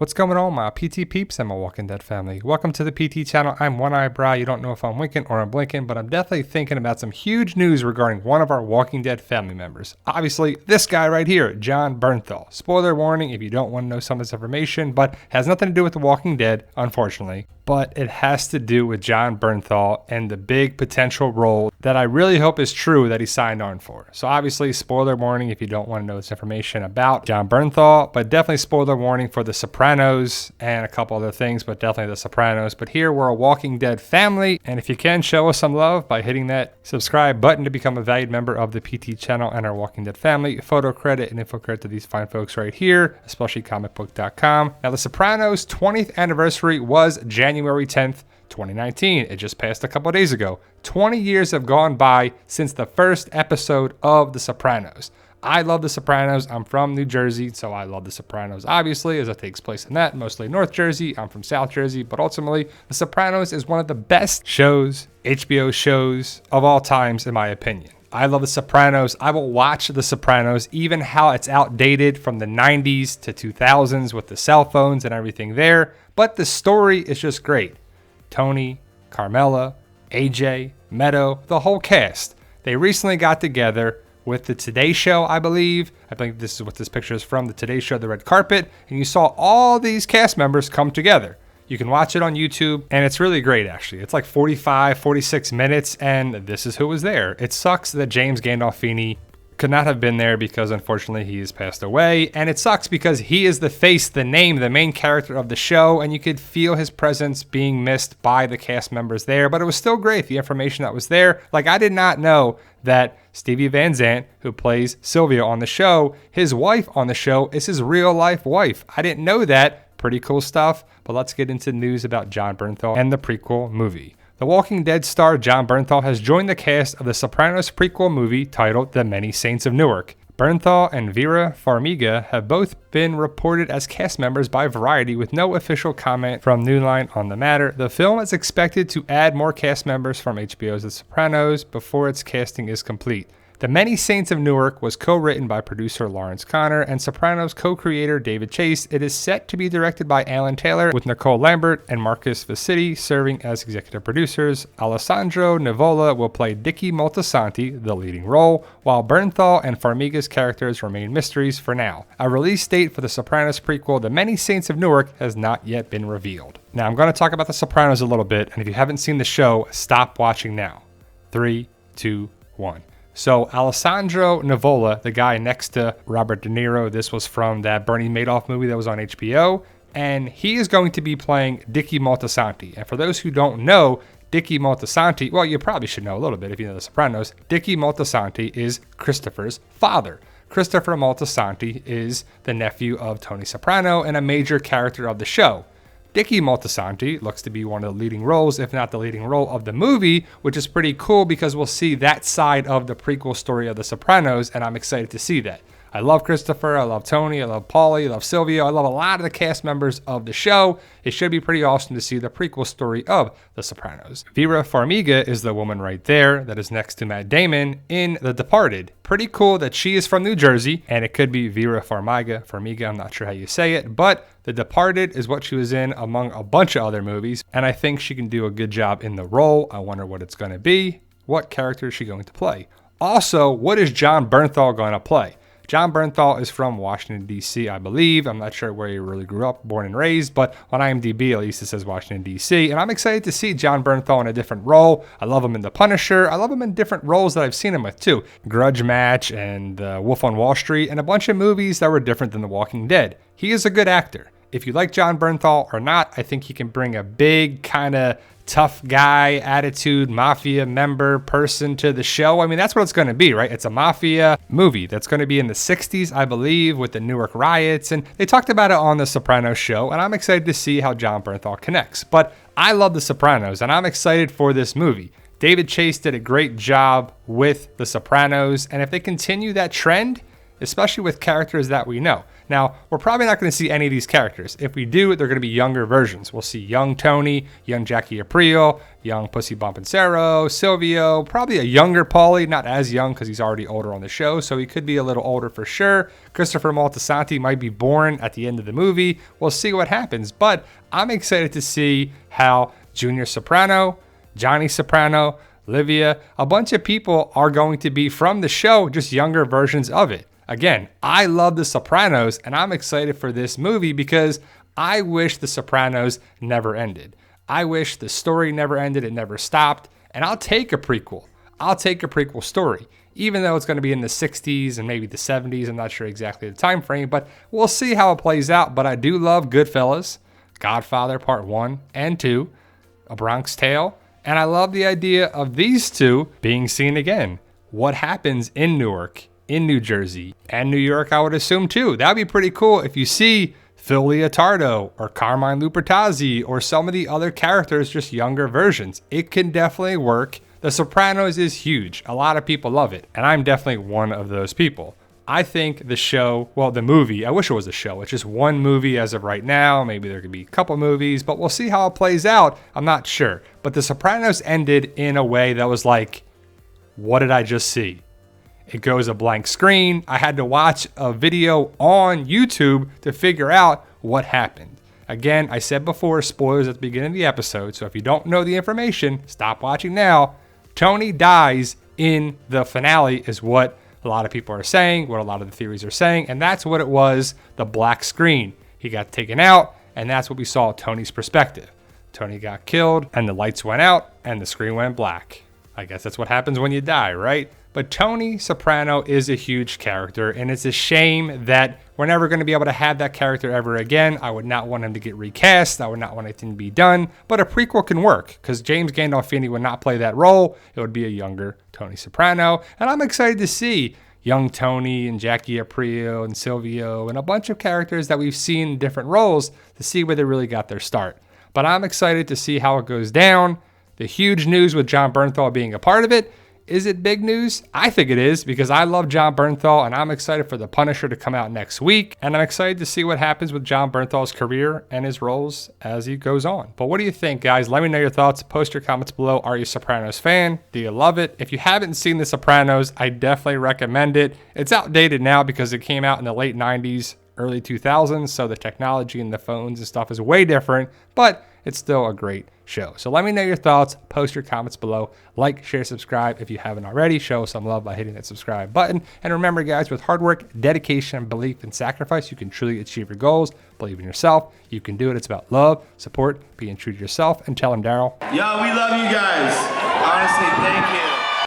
What's going on, my PT peeps and my Walking Dead family? Welcome to the PT channel. I'm One Eyebrow. You don't know if I'm winking or I'm blinking, but I'm definitely thinking about some huge news regarding one of our Walking Dead family members. Obviously, this guy right here, Jon Bernthal. Spoiler warning if you don't want to know some of this information, but has nothing to do with the Walking Dead, unfortunately. But it has to do with Jon Bernthal and the big potential role that I really hope is true that he signed on for. So obviously, spoiler warning if you don't want to know this information about Jon Bernthal, but definitely spoiler warning for The Sopranos and a couple other things, but definitely The Sopranos. But here we're a Walking Dead family, and if you can, show us some love by hitting that subscribe button to become a valued member of the PT channel and our Walking Dead family. Photo credit and info credit to these fine folks right here, especially comicbook.com. Now, The Sopranos 20th anniversary was January 10th, 2019. It just passed a couple days ago. 20 years have gone by since the first episode of The Sopranos. I love The Sopranos. I'm from New Jersey, so I love The Sopranos, obviously, as it takes place in that, mostly North Jersey. I'm from South Jersey, but ultimately, The Sopranos is one of the best shows, HBO shows of all times, in my opinion. I love The Sopranos. I will watch The Sopranos, even how it's outdated from the 90s to 2000s with the cell phones and everything there. But the story is just great. Tony, Carmela, AJ, Meadow, the whole cast. They recently got together with the Today Show, I believe. I think this is what this picture is from, the Today Show, the red carpet. And you saw all these cast members come together. You can watch it on YouTube, and it's really great, actually. It's like 45, 46 minutes, and this is who was there. It sucks that James Gandolfini could not have been there because, unfortunately, he has passed away. And it sucks because he is the face, the name, the main character of the show, and you could feel his presence being missed by the cast members there. But it was still great, the information that was there. Like, I did not know that Stevie Van Zandt, who plays Sylvia on the show, his wife on the show is his real-life wife. I didn't know that. Pretty cool stuff. But let's get into news about Jon Bernthal and the prequel movie. The Walking Dead star Jon Bernthal has joined the cast of the Sopranos prequel movie titled The Many Saints of Newark. Bernthal and Vera Farmiga have both been reported as cast members by Variety with no official comment from New Line on the matter. The film is expected to add more cast members from HBO's The Sopranos before its casting is complete. The Many Saints of Newark was co-written by producer Lawrence Connor and Sopranos co-creator David Chase. It is set to be directed by Alan Taylor, with Nicole Lambert and Marcus Vicitti serving as executive producers. Alessandro Nivola will play Dickie Moltisanti, the leading role, while Bernthal and Farmiga's characters remain mysteries for now. A release date for the Sopranos prequel, The Many Saints of Newark, has not yet been revealed. Now, I'm going to talk about The Sopranos a little bit, and if you haven't seen the show, stop watching now. 3, 2, 1. So Alessandro Nivola, the guy next to Robert De Niro, this was from that Bernie Madoff movie that was on HBO, and he is going to be playing Dickie Moltisanti. And for those who don't know, Dickie Moltisanti, well, you probably should know a little bit if you know The Sopranos. Dickie Moltisanti is Christopher's father. Christopher Moltisanti is the nephew of Tony Soprano and a major character of the show. Dickie Moltisanti looks to be one of the leading roles, if not the leading role of the movie, which is pretty cool because we'll see that side of the prequel story of The Sopranos, and I'm excited to see that. I love Christopher, I love Tony, I love Paulie, I love Silvio, I love a lot of the cast members of the show. It should be pretty awesome to see the prequel story of The Sopranos. Vera Farmiga is the woman right there that is next to Matt Damon in The Departed. Pretty cool that she is from New Jersey, and it could be Vera Farmiga, I'm not sure how you say it, but The Departed is what she was in among a bunch of other movies, and I think she can do a good job in the role. I wonder what it's going to be. What character is she going to play? Also, what is Jon Bernthal going to play? Jon Bernthal is from Washington, D.C., I believe. I'm not sure where he really grew up, born and raised, but on IMDb, at least it says Washington, D.C., and I'm excited to see Jon Bernthal in a different role. I love him in The Punisher. I love him in different roles that I've seen him with, too. Grudge Match and Wolf on Wall Street, and a bunch of movies that were different than The Walking Dead. He is a good actor. If you like Jon Bernthal or not, I think he can bring a big kind of tough guy attitude, mafia member person to the show. I mean, that's what it's going to be, right? It's a mafia movie that's going to be in the 60s, I believe, with the Newark riots. And they talked about it on The Sopranos show, and I'm excited to see how Jon Bernthal connects. But I love The Sopranos, and I'm excited for this movie. David Chase did a great job with The Sopranos, and if they continue that trend, especially with characters that we know. Now, we're probably not going to see any of these characters. If we do, they're going to be younger versions. We'll see young Tony, young Jackie Aprile, young Pussy Bompensero, Silvio, probably a younger Paulie, not as young because he's already older on the show, so he could be a little older for sure. Christopher Moltisanti might be born at the end of the movie. We'll see what happens, but I'm excited to see how Junior Soprano, Johnny Soprano, Livia, a bunch of people are going to be from the show, just younger versions of it. Again, I love The Sopranos, and I'm excited for this movie because I wish The Sopranos never ended. I wish the story never ended, it never stopped, and I'll take a prequel. I'll take a prequel story, even though it's going to be in the 60s and maybe the 70s. I'm not sure exactly the time frame, but we'll see how it plays out. But I do love Goodfellas, Godfather Part 1 and 2, A Bronx Tale, and I love the idea of these two being seen again. What happens in Newark, in New Jersey, and New York, I would assume too. That'd be pretty cool if you see Phil Leotardo or Carmine Lupertazzi or some of the other characters, just younger versions. It can definitely work. The Sopranos is huge. A lot of people love it, and I'm definitely one of those people. I think the show, well, the movie, I wish it was a show. It's just one movie as of right now. Maybe there could be a couple movies, but we'll see how it plays out. I'm not sure. But The Sopranos ended in a way that was like, what did I just see? It goes a blank screen. I had to watch a video on YouTube to figure out what happened. Again, I said before, spoilers at the beginning of the episode, so if you don't know the information, stop watching now. Tony dies in the finale is what a lot of people are saying, what a lot of the theories are saying, and that's what it was, the black screen. He got taken out, and that's what we saw Tony's perspective. Tony got killed, and the lights went out, and the screen went black. I guess that's what happens when you die, right? But Tony Soprano is a huge character, and it's a shame that we're never going to be able to have that character ever again. I would not want him to get recast. I would not want anything to be done. But a prequel can work, because James Gandolfini would not play that role. It would be a younger Tony Soprano. And I'm excited to see young Tony and Jackie Aprile and Silvio and a bunch of characters that we've seen in different roles to see where they really got their start. But I'm excited to see how it goes down. The huge news with Jon Bernthal being a part of it. Is it big news? I think it is, because I love Jon Bernthal, and I'm excited for The Punisher to come out next week. And I'm excited to see what happens with Jon Bernthal's career and his roles as he goes on. But what do you think, guys? Let me know your thoughts. Post your comments below. Are you a Sopranos fan? Do you love it? If you haven't seen The Sopranos, I definitely recommend it. It's outdated now because it came out in the late 90s, early 2000s, so the technology and the phones and stuff is way different, but it's still a great show. So let me know your thoughts. Post your comments below. Like, share, subscribe if you haven't already. Show some love by hitting that subscribe button. And remember, guys, with hard work, dedication, belief, and sacrifice, you can truly achieve your goals. Believe in yourself. You can do it. It's about love, support, being true to yourself, and tell them, Daryl. Yo, we love you guys. Honestly, thank you.